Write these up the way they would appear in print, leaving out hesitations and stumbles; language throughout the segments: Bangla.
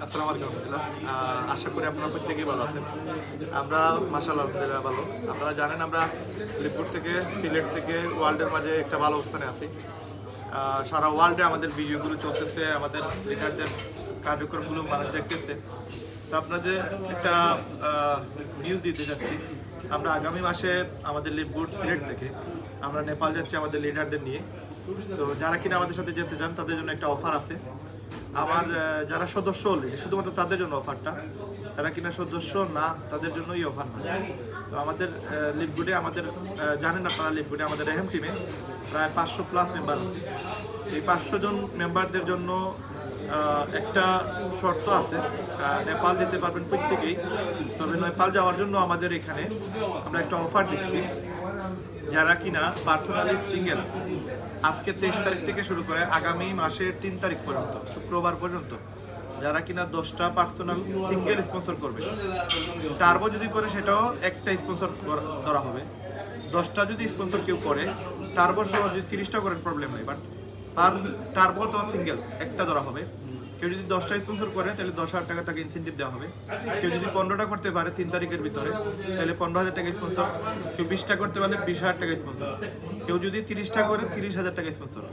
আসসালামু আলাইকুম রহমতুল্লাহ। আশা করি আপনারা প্রত্যেকেই ভালো আছেন। আমরা মাশাআল্লাহ আলহামদুলিল্লাহ ভালো। আপনারা জানেন আমরা লিপুর থেকে সিলেট থেকে ওয়ার্ল্ডের মাঝে একটা ভালো অবস্থানে আছি। সারা ওয়ার্ল্ডে আমাদের ভিডিওগুলো চলতেছে, আমাদের লিডারদের কার্যক্রমগুলো মানুষ দেখতেছে। তো আপনাদের একটা নিউজ দিতে যাচ্ছি। আমরা আগামী মাসে আমাদের লিপগুড সিলেট থেকে আমরা নেপাল যাচ্ছি আমাদের লিডারদের নিয়ে। তো যারা কিনা আমাদের সাথে যেতে চান তাদের জন্য একটা অফার আছে। আমার যারা সদস্য অলরেডি শুধুমাত্র তাদের জন্য অফারটা, যারা কিনা সদস্য না তাদের জন্য এই অফার না। তো আমাদের লিপগুডে আমাদের জানেন আপনারা লিপগুডে আমাদের রেহেম টিমে প্রায় 500+ মেম্বার আছে। এই 500 জন মেম্বারদের জন্য একটা শর্ত আছে, নেপাল যেতে পারবেন প্রত্যেকেই। তবে নেপাল যাওয়ার জন্য আমাদের এখানে আমরা একটা অফার দিচ্ছি। যারা কিনা পার্সোনালি সিঙ্গেল আজকে 23 তারিখ থেকে শুরু করে আগামী মাসের 3 তারিখ পর্যন্ত শুক্রবার পর্যন্ত যারা কিনা 10টা পার্সোনাল সিঙ্গেল স্পন্সর করবে, টার্বো যদি করে সেটাও একটা স্পন্সর ধরা হবে। 10টা যদি স্পন্সর কেউ করে টার্বো সহ যদি 30টা করেন প্রবলেম নেই, বাট পার টার্বো অথবা সিঙ্গেল একটা ধরা হবে। কেউ যদি 10টা স্পন্সর করে তাহলে 10,000 টাকা তাকে ইনসেন্টিভ দেওয়া হবে। কেউ যদি 15টা করতে পারে 3 তারিখের ভিতরে তাহলে 15,000 টাকা স্পন্সর। কেউ 20টা করতে পারলে 20,000 টাকা স্পন্সর। কেউ যদি 30টা করে 30,000 টাকা স্পন্সর।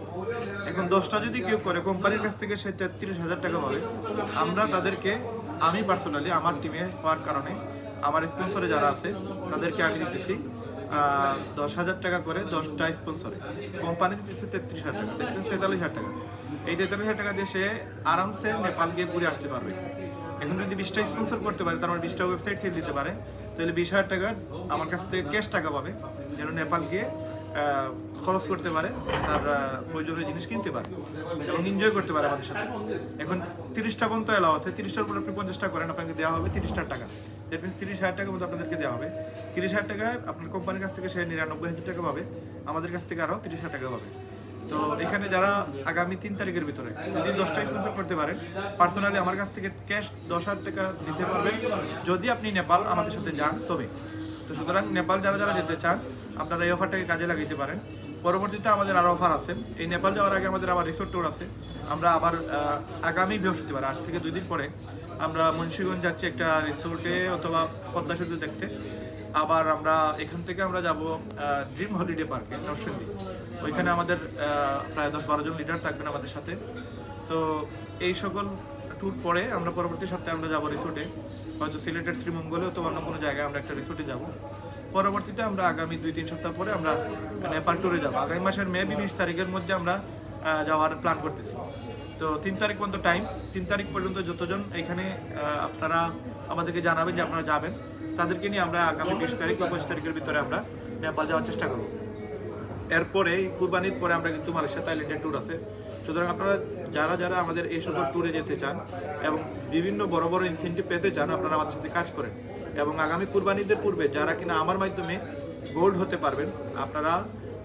এখন 10টা যদি কেউ করে কোম্পানির কাছ থেকে সে 33,000 টাকা পাবে। আমরা তাদেরকে, আমি পার্সোনালি আমার টিমে হওয়ার কারণে আমার স্পন্সরে যারা আছে তাদেরকে আমি দিতেছি 10,000 টাকা করে 10টা স্পন্সরে। কোম্পানি দিতেছে 33,000 টাকা, 43,000 টাকা। এই 43,000 টাকা দিয়ে সে আরামসে নেপাল গিয়ে ঘুরে আসতে পারবে। এখন যদি 20টা স্পন্সর করতে পারে, তার মানে 20টা ওয়েবসাইট সেল দিতে পারে, তাহলে 20,000 টাকা আমার কাছ থেকে ক্যাশ টাকা পাবে, যেন নেপাল গিয়ে খরচ করতে পারে, তার প্রয়োজনীয় জিনিস কিনতে পারে এবং এনজয় করতে পারে আমাদের সাথে। এখন 30টা পর্যন্ত এলাও আছে। 30টার উপর আপনি 50টা করেন, আপনাকে দেওয়া হবে 30,000 টাকা। দ্যাট মিনস 30,000 টাকা মতো আপনাদেরকে দেওয়া হবে। 30,000 টাকায় আপনার কোম্পানির কাছ থেকে সে 99,000 টাকা পাবে, আমাদের কাছ থেকে আরও 30,000 টাকা পাবে। তো এখানে যারা আগামী 3 তারিখের ভিতরে যদি 10টা স্পন্সর করতে পারেন, পার্সোনালি আমার কাছ থেকে ক্যাশ 10,000 টাকা দিতে পারবেন যদি আপনি নেপাল আমাদের সাথে যান তবে। তো সুতরাং নেপাল যারা যারা যেতে চান আপনারা এই অফারটাকে কাজে লাগাইতে পারেন। পরবর্তীতে আমাদের আরও অফার আছে। এই নেপাল যাওয়ার আগে আমাদের আবার রিসোর্ট ট্যুর আছে। আমরা আবার আগামী বৃহস্পতিবার, আজ থেকে 2 দিন পরে আমরা মুন্সিগঞ্জ যাচ্ছি একটা রিসোর্টে অথবা পদ্মা সেতু দেখতে। আবার আমরা এখান থেকে আমরা যাব ড্রিম হলিডে পার্কে নরসিংদী। ওইখানে আমাদের প্রায় 10-12 জন লিডার থাকবেন আমাদের সাথে। তো এই সকল ট্যুর পরে আমরা পরবর্তী সপ্তাহে আমরা যাব রিসোর্টে, হয়তো সিলেটের শ্রীমঙ্গলে অথবা অন্য কোনো জায়গায় আমরা একটা রিসোর্টে যাব। পরবর্তীতে আমরা আগামী 2-3 সপ্তাহ পরে আমরা নেপাল ট্যুরে যাবো। আগামী মাসের মেবি 20 তারিখের মধ্যে আমরা যাওয়ার প্ল্যান করতেছি। তো 3 তারিখ পর্যন্ত টাইম। 3 তারিখ পর্যন্ত যতজন এখানে আপনারা আমাদেরকে জানাবেন যে আপনারা যাবেন, তাদেরকে নিয়ে আমরা আগামী 20 তারিখ বা 25 তারিখের ভিতরে আমরা নেপাল যাওয়ার চেষ্টা করব। এরপরে কুরবানির পরে আমরা কিন্তু মালয়েশিয়া থাইল্যান্ডের ট্যুর আছে। সুতরাং আপনারা যারা যারা আমাদের এই সকল ট্যুরে যেতে চান এবং বিভিন্ন বড় বড় ইনসেন্টিভ পেতে চান, আপনারা আমাদের সাথে কাজ করেন। এবং আগামী কুরবানিদের পূর্বে যারা কিনা আমার মাধ্যমে গোল্ড হতে পারবেন, আপনারা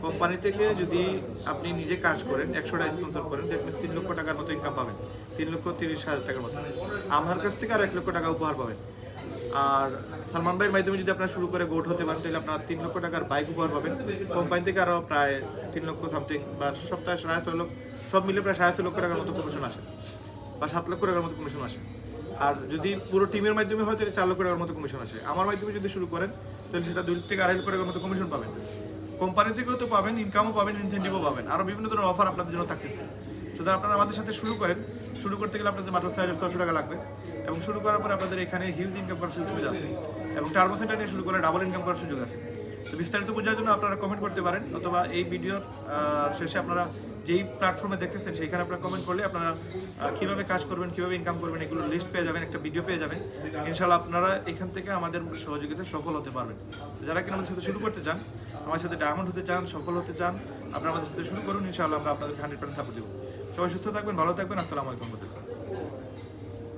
কোম্পানি থেকে যদি আপনি নিজে কাজ করেন 100টা স্পন্সর করেন, দেখবেন 3 লক্ষ টাকার মতো ইনকাম পাবেন, 3,30,000 টাকার মতো। আমার কাছ থেকে আরও 1 লক্ষ টাকা উপহার পাবেন। আর সালমান ভাইয়ের মাধ্যমে যদি আপনারা শুরু করে গোল্ড হতে পারেন তাহলে আপনারা 3 লক্ষ টাকার বাইক উপহার পাবেন। কোম্পানি থেকে আরও প্রায় 3 লক্ষ সামথিং, বা সপ্তাহে 6.5 লক্ষ, সব মিলে প্রায় 6.5 লক্ষ টাকার মতো কমিশন আসে, বা 7 লক্ষ টাকার মতো কমিশন আসে। আর যদি পুরো টিমের মাধ্যমে হয় তাহলে 4 লক্ষ টাকার মতো কমিশন আসে। আমার মাধ্যমে যদি শুরু করেন তাহলে সেটা 2 থেকে 2.5 লক্ষ টাকার মতো কমিশন পাবেন। কোম্পানি থেকেও তো পাবেন, ইনকামও পাবেন, ইনসেন্টিভও পাবেন, আরও বিভিন্ন ধরনের অফার আপনাদের জন্য থাকতেছে। সুতরাং আপনারা আমাদের সাথে শুরু করেন। শুরু করতে গেলে আপনাদের মাত্র 6,600 টাকা লাগবে, এবং শুরু করার পরে আপনাদের এখানে হিউজ ইনকাম করার সুযোগ সুবিধা আছে, এবং টার্বো সেন্টার নিয়ে শুরু করে ডাবল ইনকাম করার সুযোগ আছে। তো বিস্তারিত বোঝার জন্য আপনারা কমেন্ট করতে পারেন, অথবা এই ভিডিওর শেষে আপনারা যেই প্ল্যাটফর্মে দেখতেছেন সেইখানে আপনারা কমেন্ট করলে আপনারা কীভাবে কাজ করবেন, কীভাবে ইনকাম করবেন এগুলো লিস্ট পেয়ে যাবেন, একটা ভিডিও পেয়ে যাবেন। ইনশাআল্লাহ আপনারা এখান থেকে আমাদের সহযোগিতায় সফল হতে পারবেন। যারা কিনা আমাদের সাথে শুরু করতে চান, আমার সাথে ডায়মন্ড হতে চান, সফল হতে চান, আপনারা আমাদের সাথে শুরু করুন। ইনশাআল্লাহ আমরা আপনাদের 100% সাপোর্ট দেবো। সবাই সুস্থ থাকবেন, ভালো থাকবেন। আসসালামু আলাইকুম।